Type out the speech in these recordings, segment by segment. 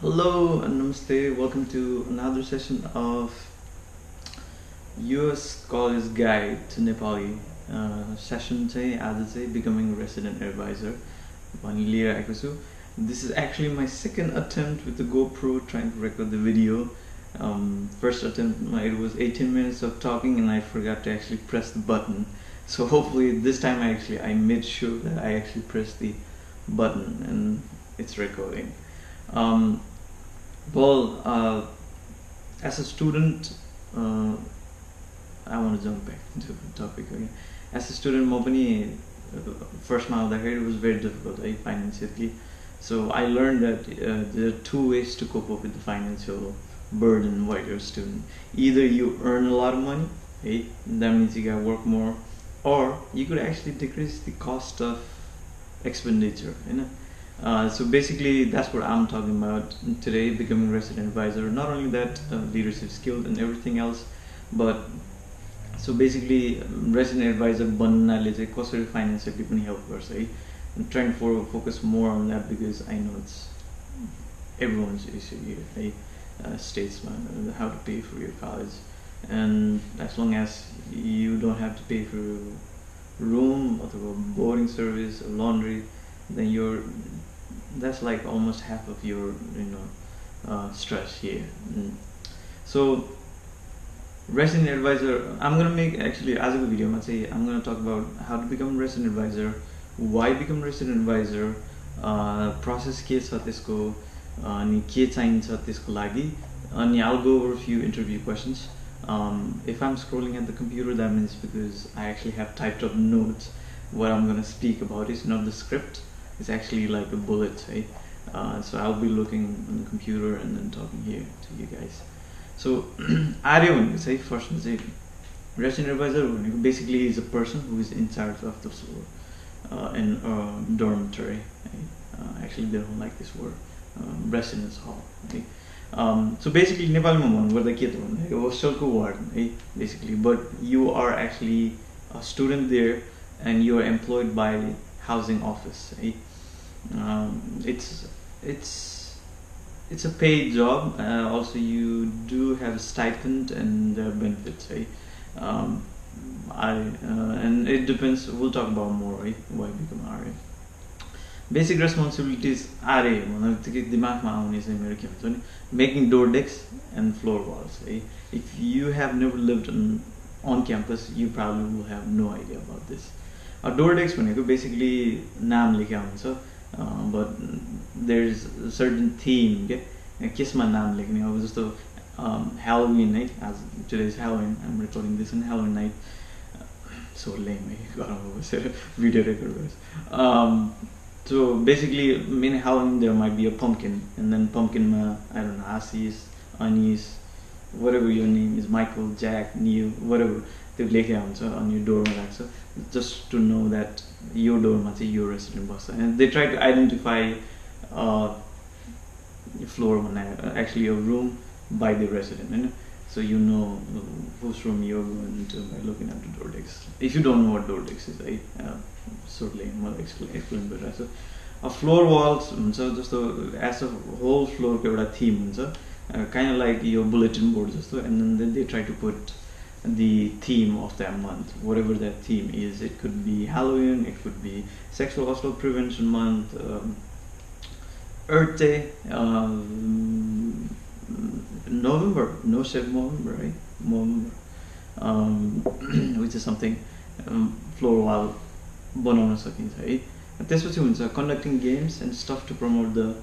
Hello and namaste. Welcome to another session of US College Guide to Nepali. Session चाहिँ आज चाहिँ becoming resident advisor भनी लिएर आएको छु. This is actually my second attempt with the GoPro trying to record the video. First attempt, it was 18 minutes of talking and I forgot to actually press the button. So hopefully this time I made sure that I actually pressed the button and it's recording. As a student, I want to jump back into the topic again. As a student, first mile it was very difficult financially. So I learned that there are two ways to cope up with the financial burden while you're a student. Either you earn a lot of money, that means you gotta work more, or you could actually decrease the cost of expenditure. So basically that's what I'm talking about today, becoming resident advisor. Not only that, leadership skills and everything else, but so basically resident advisor bannale chai kasari financially pani help garcha. I'm trying to focus more on that because I know it's everyone's issue here, states how to pay for your college, and as long as you don't have to pay for room or boarding service or laundry, then that's like almost half of your stress here. So resident advisor, I'm gonna make actually as a video I'm gonna talk about how to become resident advisor, why become resident advisor, process के छ त्यसको अनि के चाहिन्छ त्यसको लागि, अनि I'll go over a few interview questions. If I'm scrolling at the computer, that means because I actually have typed up notes. What I'm gonna speak about is not the script. It's actually like a bullet, so I'll be looking on the computer and then talking here to you guys. So, Arya first resident advisor basically is a person who is in charge of the floor in a dormitory. Actually, they don't like this word, residence hall. So basically, Nepali where the kid hostelko ward, basically, but you are actually a student there and you are employed by housing office. It's a paid job. Also, you do have a stipend and benefits. And it depends. We'll talk about more. Why become RA? Basic responsibilities RA. Making door decks and floor walls. If you have never lived on campus, you probably will have no idea about this. Door decks basically naam lekha huncha, but there's a certain theme kesma naam lekhne अब जस्तो Halloween night, as today's Halloween, I'm recording this on Halloween night, so lame घरमा बसेर video record. So basically in Halloween there might be a pumpkin, and then pumpkin ma I don't know, Assis, Anis, whatever your name is, Michael, Jack, Neal, whatever, त्यो लेखेको हुन्छ on your door मा राख्छ, just to know that your door मा चाहिँ your resident बस्छ. And they try to identify floor भन्दा actually a room by the resident, so you know whose room you're going to by looking at the door decks. If you don't know what door decks is, certainly मलाई explain गरिरहेको छु. Floor walls हुन्छ जस्तो as a whole floor को एउटा theme हुन्छ, kind of like your bulletin board जस्तो, and then they try to put the theme of that month, whatever that theme is. It could be Halloween, it could be Sexual Assault Prevention Month, Earth Day, November, no Save November, right? November, which is something floor wall बनाउन सकिन्छ है. त्यसपछि हुन्छ conducting games and stuff to promote the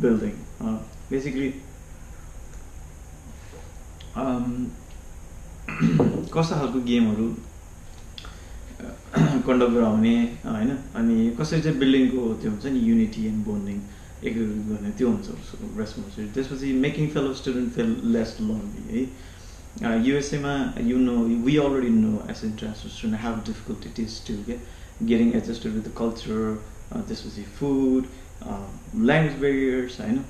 building. Basically कस्तो खालको गेमहरु conduct गराउने हैन, अनि कसरी चाहिँ बिल्डिङको त्यो हुन्छ नि युनिटी एन्ड बोन्डिङ एग्रिगेट गर्ने त्यो हुन्छ रेस्पोन्सिबिलिटी. त्यसपछि making fellow student feel less lonely है. युएसए मा we already know as an international student how difficult it is to getting adjusted with the culture, त्यसपछि food, language barriers हैन.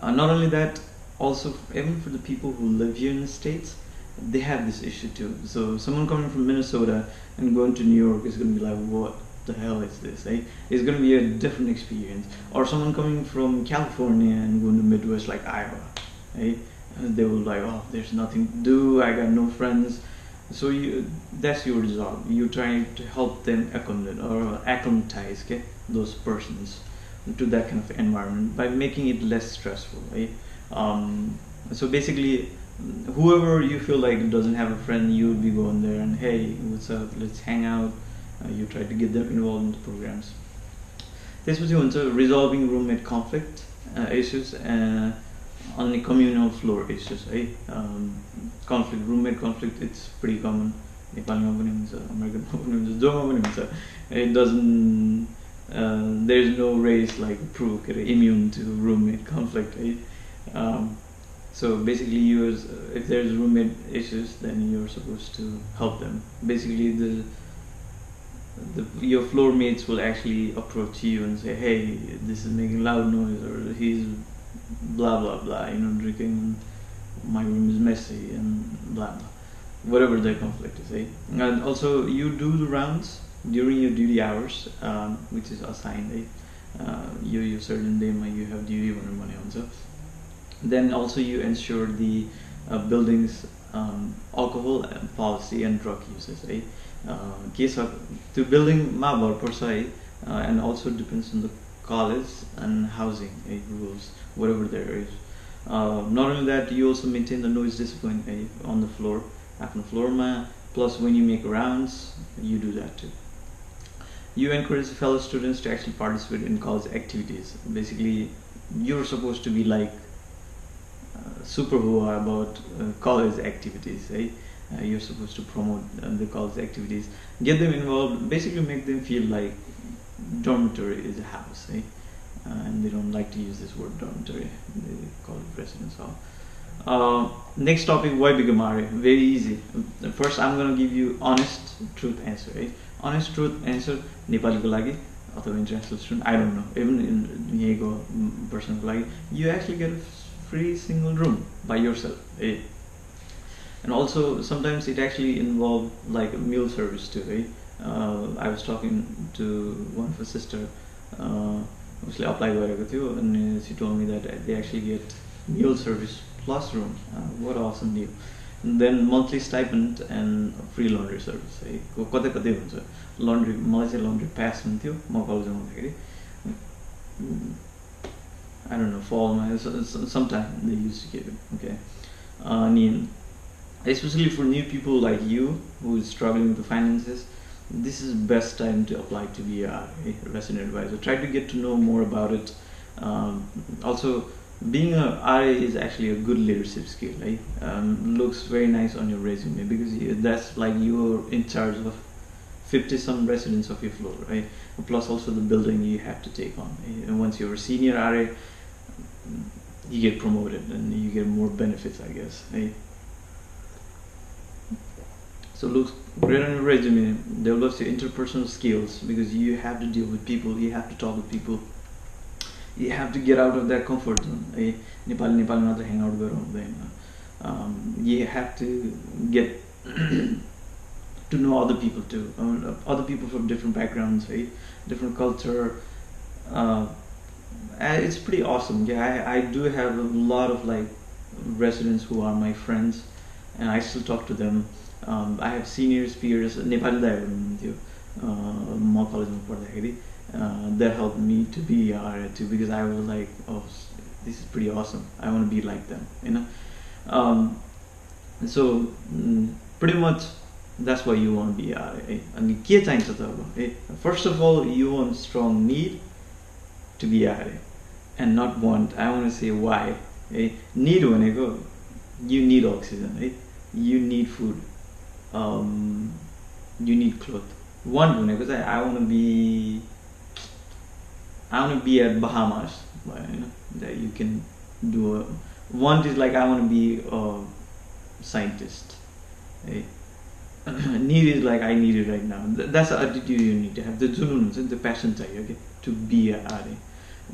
Not only that, also even for the people who live here in the States, they have this issue too. So someone coming from Minnesota and going to New York is going to be like, what? the hell is this, right? It's gonna be a different experience. Or someone coming from California and going to Midwest like Iowa, right? And they will like, oh, there's nothing to do, I got no friends. So that's your job. You try to help them acclimatize, okay, those persons to that kind of environment by making it less stressful, right? So basically, whoever you feel like doesn't have a friend, you would be going there and, hey, what's up? Let's hang out. You try to get them involved in the programs. त्यसपछि हुन्छ resolving roommate conflict issues on the communal floor issues, है. Conflict, roommate conflict, it's pretty common. नेपालमा पनि हुन्छ, अमेरिकामा पनि हुन्छ, जोमा पनि हुन्छ. It doesn't there is no race like immune to roommate conflict, right? So basically, if there's roommate issues, then you're supposed to help them. Basically, your floor mates will actually approach you and say, hey, this is making loud noise, or he's blah blah blah, drinking, my room is messy, and blah blah, whatever the conflict is, right? And also, you do the rounds during your duty hours, which is assigned, right? You certain day you have duty when money on. Then also you ensure the building's alcohol policy and drug uses, right? Case of the building and also depends on the college and housing rules, whatever there is. Not only that, you also maintain the noise discipline on the floor, plus when you make rounds, you do that too. You encourage fellow students to actually participate in college activities. Basically, you're supposed to be like super hua about college activities, right? You're supposed to promote the college activities, get them involved, basically make them feel like dormitory is a house, right? And they don't like to use this word dormitory, they call it residence hall. Next topic, why become RA? Very easy. First, I'm going to give you honest truth answer, right? Honest truth answer, Nepali ko lagi, or international student, I don't know, even in Diego person ko lagi, you actually get a free single room by yourself, right? And also sometimes it actually involved like a meal service too, right? I was talking to one of her sister, mostly applied and she told me that they actually get meal service plus room. What an awesome deal. And then monthly stipend and free laundry service. Laundry, Malaysia laundry pass I don't know, fall, sometime they used to give it, okay? Especially for new people like you who is struggling with the finances, this is the best time to apply to be a resident advisor. Try to get to know more about it. Also, being a RA is actually a good leadership skill, right? Looks very nice on your resume because that's like you're in charge of 50 some residents of your floor, right? Plus also the building you have to take on. And once you're a senior RA, you get promoted and you get more benefits, I guess, right? So looks great on your resume, develops your interpersonal skills because you have to deal with people, you have to talk with people, you have to get out of that comfort zone. Nepali मात्र hang out गरेर हुँदैन. You have to get to know other people too, other people from different backgrounds, right? Different culture. It's pretty awesome. Yeah, I do have a lot of like residents who are my friends, and I still talk to them. I have seniors, peers, Nepali दाइहरु हुनुहुन्थ्यो म कलेजमा पढ्दाखेरि, that helped me to be RA too because I was like, oh, this is pretty awesome. I want to be like them, So pretty much that's why you want to be RA. And के चाहिन्छ त अब? First of all, you want strong need to be RA, and not want. I want to say why. Need भनेको, you need oxygen, you need food. You need clothes. Want because I want to be at Bahamas, that you can do. Want is like I want to be a scientist. Need is like I need it right now. That's the attitude you need to have. The junun, the passion, okay, to be an RA.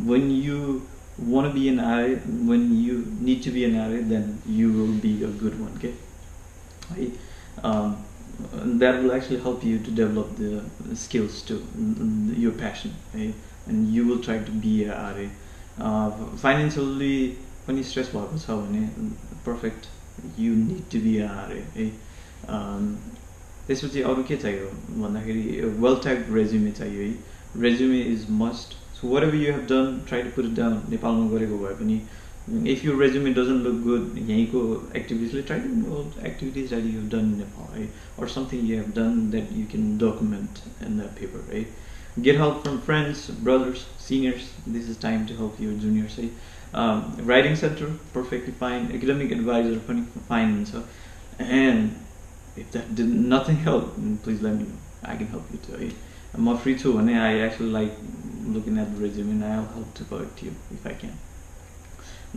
When you want to be an RA, when you need to be an RA, then you will be a good one, okay? that will actually help you to develop the skills too, your passion, right? And you will try to be a RA. Financially पनि stress भएको छ भने perfect, you need to be a RA, है. त्यसपछि अरु के चाहियो भन्दाखेरि well tagged resume चाहियो, है. Resume is must. So whatever you have done, try to put it down. नेपालमा गरेको भए पनि if your resume doesn't look good, यहीँको activities, try to involve activities that you have done in Nepal, right? Or something you have done that you can document in that paper, right? Get help from friends, brothers, seniors. This is time to help your juniors, right? Writing center, perfectly fine. Academic advisor, fine. So, and if that did nothing help, please let me know. I can help you too, right? I'm more free too, and I actually like looking at the resume, and I'll help to correct you if I can.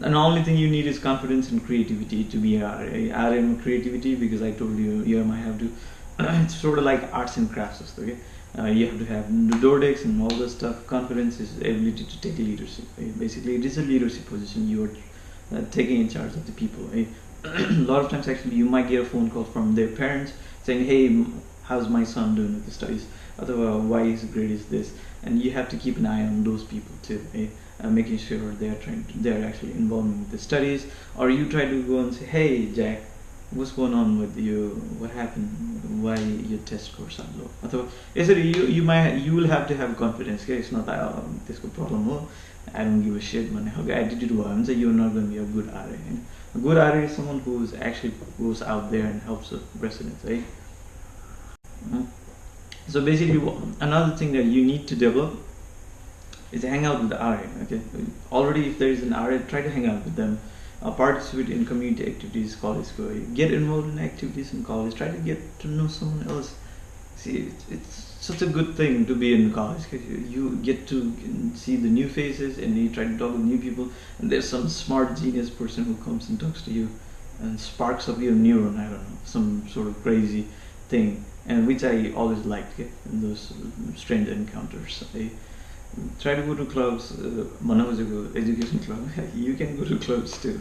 And the only thing you need is confidence and creativity to be RA in creativity, because I told you you might have to it's sort of like arts and crafts, okay? You have to have the door decks and all this stuff. Confidence is ability to take leadership, right? Basically it is a leadership position. You are taking in charge of the people, right? A lot of times actually you might get a phone call from their parents saying, hey, how's my son doing with the studies, or why his grade is this, and you have to keep an eye on those people too, right? Making sure they're actually involved in the studies. Or you try to go and say, hey Jack, what's going on with you, what happened, why your test scores are low, or you will have to have confidence, okay? It's not that this is a problem, I don't give a shit, man. Attitude, you're not going to be a good RA. A good RA is someone who actually goes out there and helps the residents, right? So basically another thing that you need to develop is hang out with the RA, okay? Already if there is an RA, try to hang out with them. Participate in community activities, college go. Get involved in activities in college. Try to get to know someone else. See, it's such a good thing to be in college, because you get to see the new faces and you try to talk with new people. And there's some smart genius person who comes and talks to you and sparks up your neuron, I don't know, some sort of crazy thing, and which I always liked, okay? In those strange encounters. Try to go to clubs. Education club. You can go to clubs too.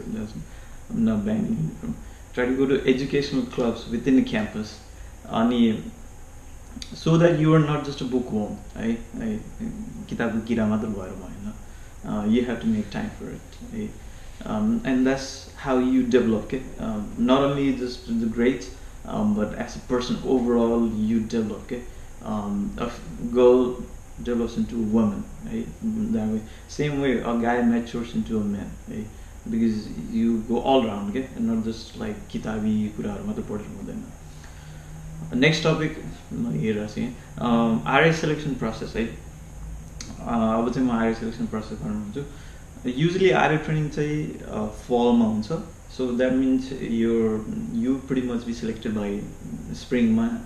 I'm not banning you from. Try to go to educational clubs within the campus, so that you are not just a bookworm. You have to make time for it. And that's how you develop. Okay? Not only just the grades, but as a person overall, you develop. Okay? A girl develops into a woman, right? That way. Same way a guy matures into a man, right? Because you go all around, okay? And not just like kitabi kuraharu matra paढ्नु हुँदैन. Next topic, RA selection process, है. अब चाहिँ म RA selection process गर्नुहुन्छ. Usually RA training चाहिँ fall मा हुन्छ. So that means you pretty much be selected by spring मा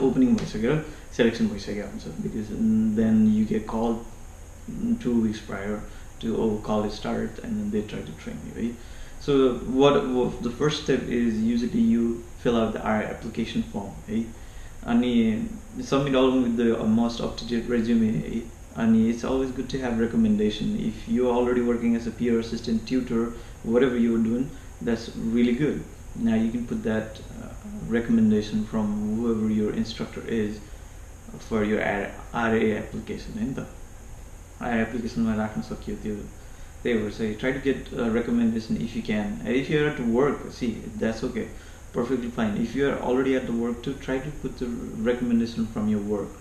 opening भइसकेर selection भइसकेको हुन्छ, because then you get called 2 weeks prior to college start, and then they try to train you, right? So what the first step is, usually you fill out the RA application form, right? And submit along with the most up-to-date resume, right? And it's always good to have recommendation. If you're already working as a peer assistant, tutor, whatever you're doing, that's really good. Now you can put that recommendation from whoever your instructor is for your RA application. And the RA application ma rakhna sakiyo tyo. They will say try to get a recommendation if you can. If you're at work, see, that's okay, perfectly fine. If you're already at the work too, try to put the recommendation from your work,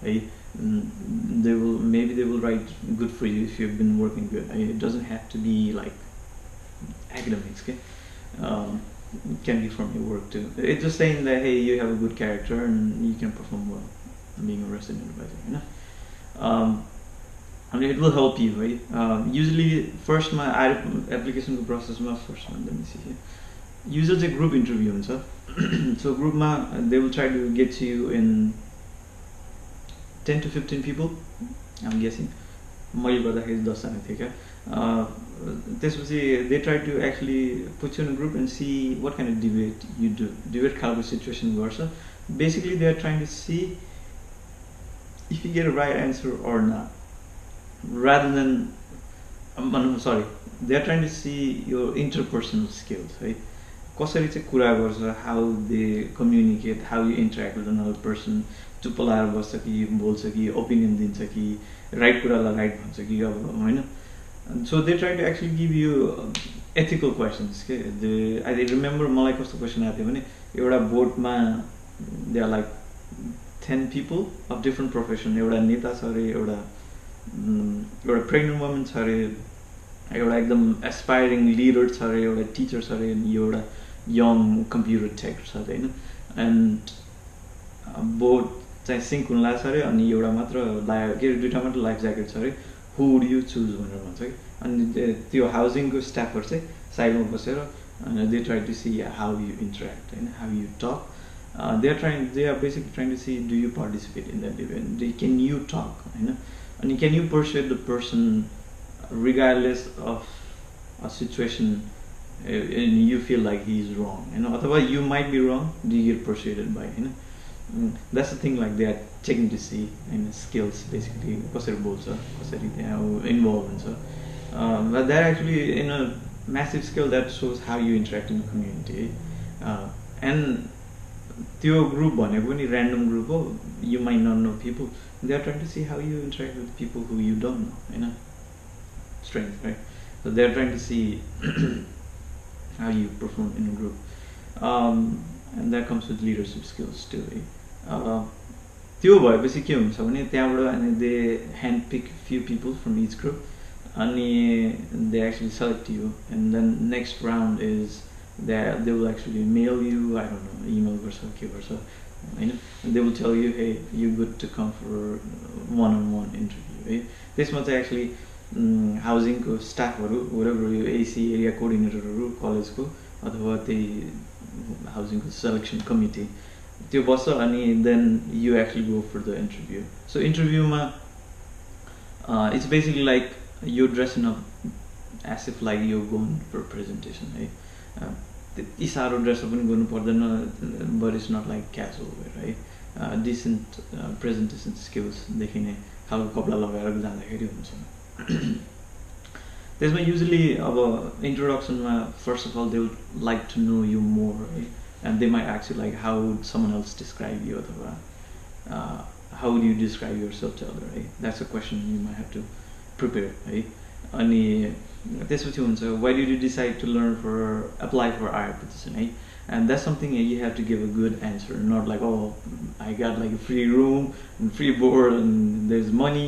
right? Maybe they will write good for you if you've been working good. It doesn't have to be like academics, okay? It can be from your work too. It's just saying that hey, you have a good character and you can perform well being a resident advisor, you know. I mean, it will help you, right? Usually, first my application process, my first one. Let me see here. Usually, a group interview, and so so group they will try to get you in 10 to 15 people. I'm guessing. They try to actually put you in a group and see what kind of debate you do. Debate kind of situation versa. Basically, they are trying to see if you get a right answer or not. Rather than, they are trying to see your interpersonal skills, right? कसरी चाहिँ कुरा गर्छ, how they communicate, how you interact with another person, चुप्प लाएर बस्छ कि बोल्छ कि ओपिनियन दिन्छ कि राइट कुरालाई राइट भन्छ कि अब होइन. So they try to actually give you ethical questions के. आई रिमेम्बर मलाई कस्तो क्वेसन आएको थियो भने एउटा बोटमा they are like 10 people of different profession. एउटा नेता छ अरे, एउटा प्रेग्नेन्ट वुमन छ अरे, एउटा एकदम एस्पायरिङ लिडर छ अरे, एउटा टिचर छ अरे, अनि एउटा यङ कम्प्युटर टेक छ अरे होइन. एन्ड बोट चाहिँ सिङ्क हुन लाग्छ अरे, अनि एउटा मात्र दुइटा मात्र लाइफ ज्याकेट छ अरे. हु वुड यु चुज भनेर भन्छ कि. अनि त्यो हाउसिङको स्टाफहरू चाहिँ साइडमा बसेर they try to see how you interact होइन, how you talk. they are basically trying to see, do you participate in that event, can you talk होइन, अनि can you persuade the person regardless of a situation and you feel like he is wrong होइन, अथवा you might be wrong, do you get persuaded by होइन. That's the thing, like they are checking to see होइन, skills basically कसरी बोल्छ, कसरी त्यहाँ involve हुन्छ. But that actually in a massive scale that shows how you interact in the community. And त्यो group भनेको पनि ऱ्यान्डम ग्रुप हो, you might not know people, they are trying to see how you interact with people who you don't know होइन. Strength right. So they are trying to see how you perform in a group. And that comes with leadership skills too है. त्यो भएपछि के हुन्छ भने त्यहाँबाट अनि they hand pick few people from each group, अनि they actually select you, and then next round is they will actually mail you, I don't know, email गर्छ के गर्छ होइन. They will tell you, hey, you're good to come for one-on-one interview है. त्यसमा चाहिँ actually हाउसिङको स्टाफहरू, whatever यो AC एरिया कोअर्डिनेटरहरू कलेजको अथवा त्यही हाउसिङको सेलेक्सन कमिटी त्यो बस्छ, अनि then you actually go for the interview. So इन्टरभ्यूमा it's basically like you dressing up as if like you going for presentation है. त्यति साह्रो ड्रेसअप पनि गर्नु पर्दैन, but it's not like casual wear है. डिसेन्ट प्रेजेन्टेसन स्किल्स देखिने खालको कपडा लगाएर जाँदाखेरि हुन्छ. त्यसमा युजली अब इन्ट्रोडक्सनमा first of all they would like to know you more है, and they might ask you like how would someone else describe you, अथवा how would you describe yourself to other है. That's a question you might have to prepare है. अनि त्यसपछि हुन्छ why did you decide to learn for apply for IR position है. And that's something you have to give a good answer, not like, oh, I got like a free room and free board and there's money.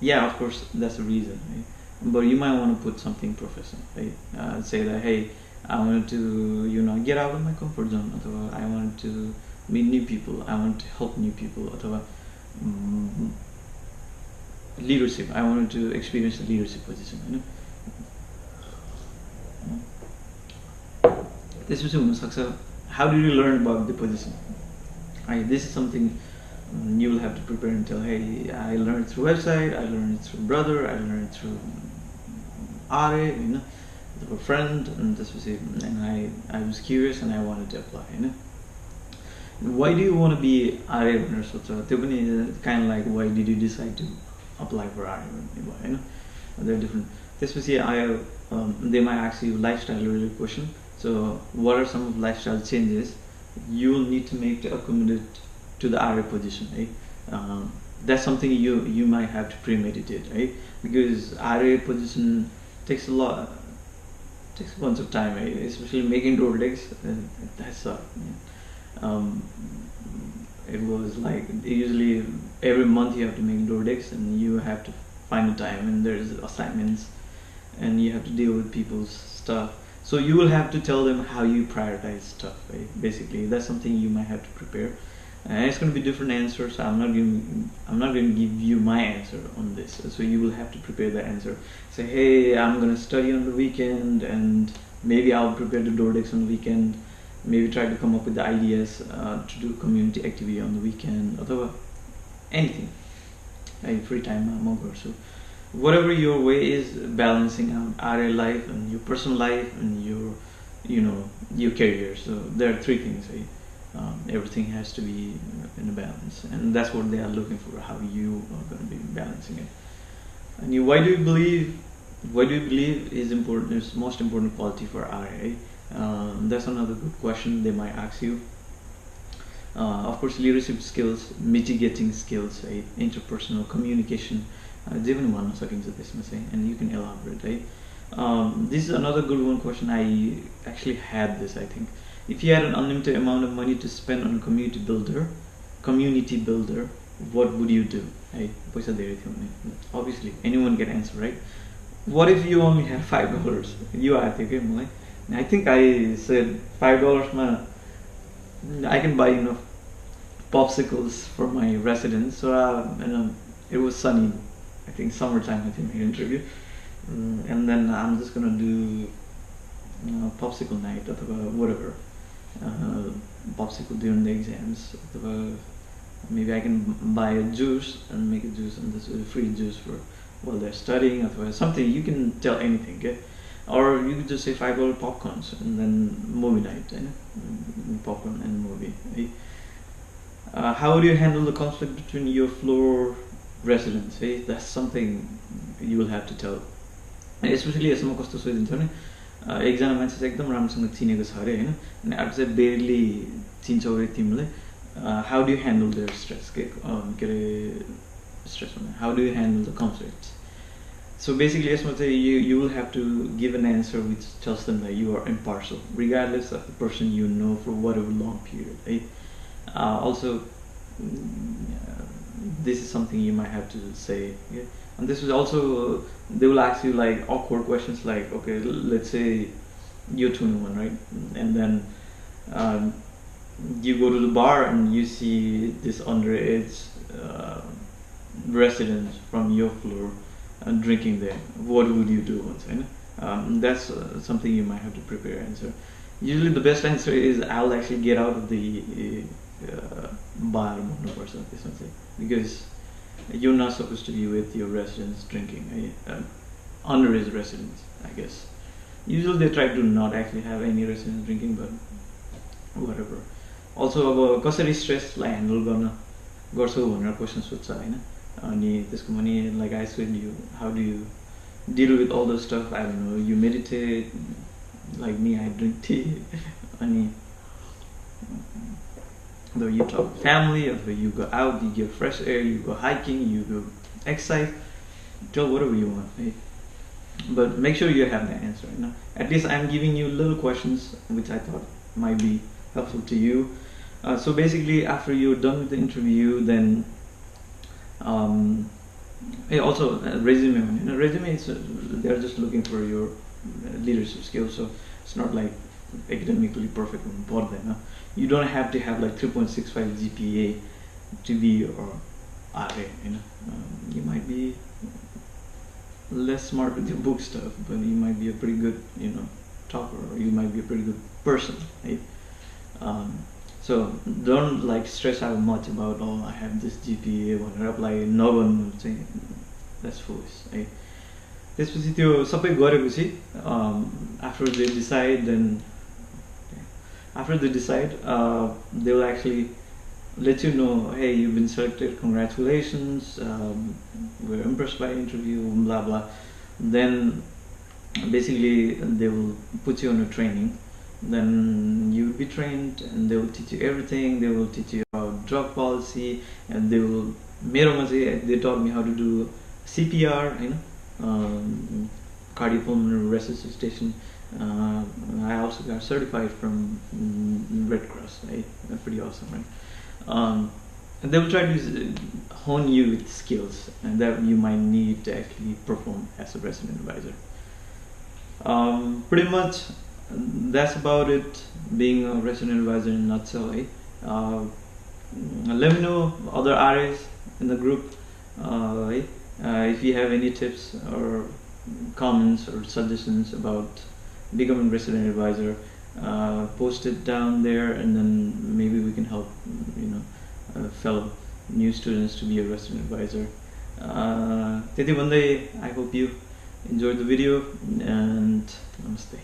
Yeah, of course that's the reason right? But you might want to put something professional right? Say that, hey, I wanted to get out of my comfort zone, अथवा I wanted to meet new people, I want to help new people, अथवा leadership, I wanted to experience the leadership position होइन. त्यसपछि हुनसक्छ how did you learn about the position. This is something you will have to prepare and tell, hey, I learned it through website, I learned it through brother, I learned it through RA होइन, a friend, and त्यसपछि and I was curious and I wanted to apply होइन. Why do you want to be RA भनेर सोध्छ, त्यो पनि kind of like why did you decide to apply for RA भन्ने भयो होइन. They're different. त्यसपछि they might ask you lifestyle related question. So what are some of lifestyle changes you will need to make to accommodate to the RA position right? That's something you might have to premeditate right, because RA position takes a bunch of time right? Especially making door decks, that's it was like usually every month you have to make door decks and you have to find the time, and there's assignments and you have to deal with people's stuff, so you will have to tell them how you prioritize stuff right? Basically that's something you might have to prepare, and it's going to be different answers. I'm not going to give you my answer on this, so you will have to prepare the answer. Say, hey, I'm going to study on the weekend and maybe I'll prepare the door decks on the weekend, maybe try to come up with the ideas to do community activity on the weekend, or anything. Free time, so whatever your way is, balancing out RA life and your personal life and your career. So there are three things. Everything has to be in a balance, and that's what they are looking for. How you are going to be balancing it. And why do you believe is important? Is most important quality for RA? That's another good question they might ask you. Of course, leadership skills, mitigating skills, interpersonal communication, जे पनि भन्न सकिन्छ त्यसमा चाहिँ, and you can elaborate, right? This is another good one question. I actually had this, I think. If you had an unlimited amount of money to spend on a community builder, what would you do? Hey, पैसा धेरै थियो भने, obviously anyone can answer, right? What if you only had $5? You आएको थियो के मलाई. I think I said $5 ma I can buy enough popsicles for my residence. So it was sunny, I think summertime, I think, my interview. And then I'm just gonna do popsicle night or whatever, popsicle during the exams. Maybe I can buy a juice and make a juice, and this is a free juice for while they're studying or something. You can tell anything, okay? Or you could just say $5 popcorns and then movie night, popcorn and movie. How do you handle the conflict between your floor residents? That's something you will have to tell. Especially यसमा कस्तो सोधिन्छ भने एकजना मान्छे चाहिँ एकदम राम्रोसँग चिनेको छ अरे हैन, अनि अर्को चाहिँ बेरली चिन्छौ अरे तिमीले. How do you handle their stress? के अरे stress भने how do you handle the conflicts? So basically यसमा चाहिँ you will have to give an answer which tells them that you are impartial regardless of the person you know for whatever long period, right? Also this is something you might have to say, yeah? And this is also, they will ask you like awkward questions like, okay, let's say you're 21, right? And then you go to the bar and you see this underage resident from your floor drinking there. What would you do? That's something you might have to prepare answer. Usually the best answer is I'll actually get out of the bar because you're not supposed to be with your residents drinking, underage residents, I guess. Usually they try to not actually have any residents drinking, but whatever. Also अब कसरी स्ट्रेसलाई handle गर्छौ भनेर question सोध्छ हैन, अनि त्यसको पनि like I said, how do you deal with all the stuff? I don't know, you meditate, like me I drink tea, अनि though you talk family, or you go out, you get fresh air, you go hiking, you go exercise, tell whatever you want, right? But make sure you have the answer. At least I'm giving you little questions which I thought might be helpful to you. So basically after you're done with the interview, then also resume. Resume is they're just looking for your leadership skills, so it's not like academically perfect on them. You don't have to have like 3.65 GPA to be your RA. You might be less smart with your book stuff, but you might be a pretty good, talker, or you might be a pretty good person, right? So don't like stress out much about, oh, I have this GPA, whatever. Apply no one saying that's foolish, right? त्यसपछि त्यो सबै गरेपछि after they decide, then they will actually let you know, hey, you've been selected, congratulations, we're impressed by the interview, blah blah. Then basically they will put you on a training. Then you will be trained and they will teach you everything. They will teach you about drug policy, and they will they taught me how to do CPR, cardiopulmonary resuscitation. I also got certified from Red Cross, right? That's pretty awesome, right? And they will try to hone you with skills and that you might need to actually perform as a resident advisor. Pretty much that's about it, being a resident advisor in a nutshell. Let me know other RAs in the group if you have any tips or comments or suggestions about becoming resident advisor. Post it down there, and then maybe we can help fellow new students to be a resident advisor. त्यति भन्दै I hope you enjoyed the video, and namaste.